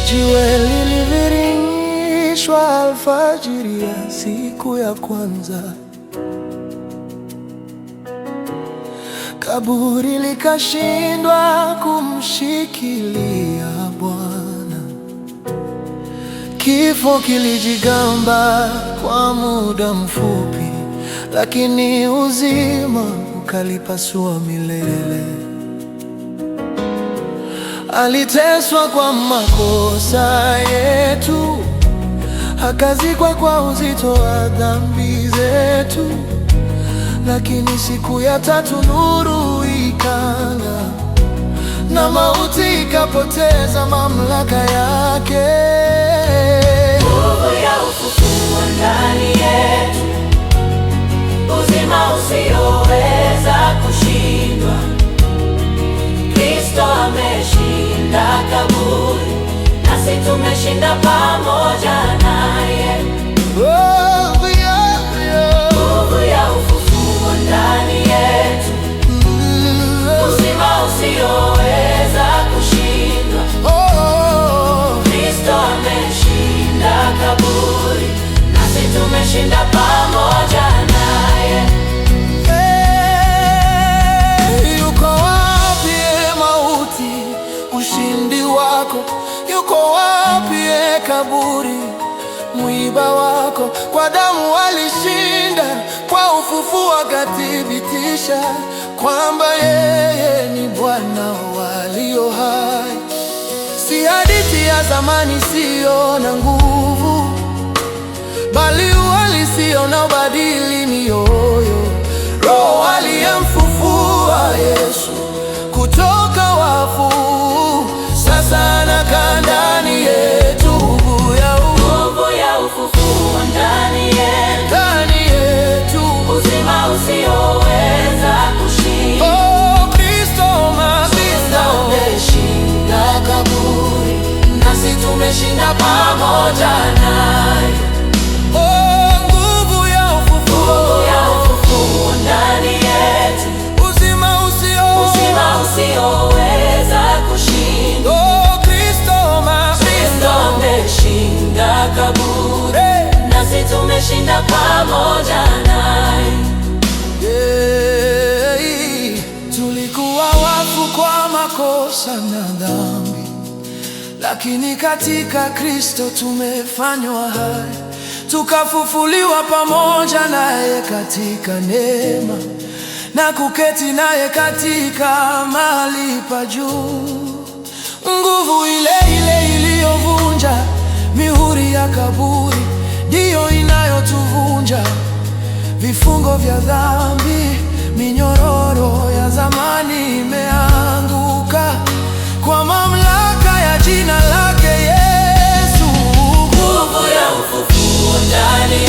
Jiwe liliviringishwa alfajiri ya siku ya kwanza, kaburi likashindwa kumshikilia Bwana. Kifo kilijigamba kwa muda mfupi, lakini uzima ukalipasua milele. Aliteswa kwa makosa yetu, akazikwa kwa uzito wa dhambi zetu. Lakini siku ya tatu nuru ikang'aa, na mauti ikapoteza mamlaka yake. Nguvu ya ufufuo ndani yetu, uzima usioweza kushindwa. Kristo ameshinda kaburi, nasi tumeshinda pamoja naye. Nguvu ya ufufuo ndani yetu, uzima usioweza kushindwa. Kristo ameshinda kaburi, nasi tumeshinda pamoja naye. Yuko wapi mauti, ushindi wako? Yuko wapi kaburi, mwiba wako? Kwa damu alishinda, kwa ufufuo akathibitisha kwamba yeye ni Bwana walio hai. Si hadithi ya zamani isiyo na nguvu, bali uhalisia unaobadili mioyo. Roho aliyemfufua Yesu kutoka wafu, sasa anakaa ndani yetu. Nguvu ya ufufuo ndani yetu, uzima usioweza kushindwa. Kristo ameshinda kaburi, nasi tumeshinda pamoja naye. nguvu ya ufufuo ndani yetu, uzima usioweza kushindwa. Kristo ameshinda kaburi, nasi tumeshinda pamoja naye. Tulikuwa wafu kwa makosa na dhambi, lakini katika Kristo tumefanywa hai, tukafufuliwa pamoja naye katika neema, na kuketi naye katika mahali pa juu. Nguvu ile ile iliyovunja mihuri ya kaburi ndiyo inayotuvunja vifungo vya dhambi. Minyororo ya zamani imeanguka kwa mamlaka ya jina lake Yesu. Nguvu ya ufufuo ndani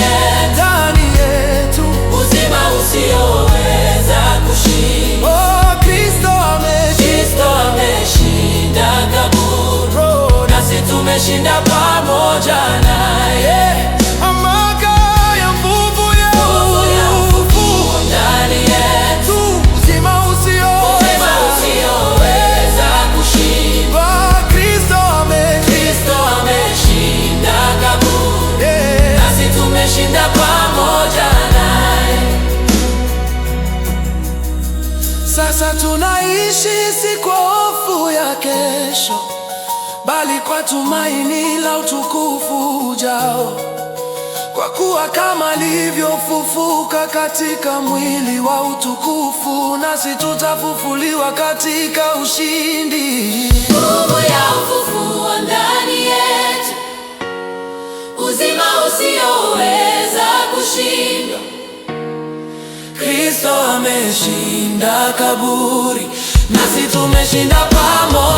yetu, uzima usioweza kushindwa. Kristo ameshinda kaburi, nasi tumeshinda pamoja naye. Mamlaka ya nguvu ya ufufuo ndani yetu, uzima usioweza kushindwa. Kristo ameshinda kaburi, nasi tumeshinda pamoja naye. Sasa tunaishi si kwa hofu ya kesho, bali kwa tumaini la utukufu ujao. Kwa kuwa kama alivyofufuka katika mwili wa utukufu, nasi tutafufuliwa katika ushindi. Nguvu ya ufufuo ndani yetu, uzima usioweza kushindwa. Kristo ameshinda kaburi, nasi tumeshinda pamoja.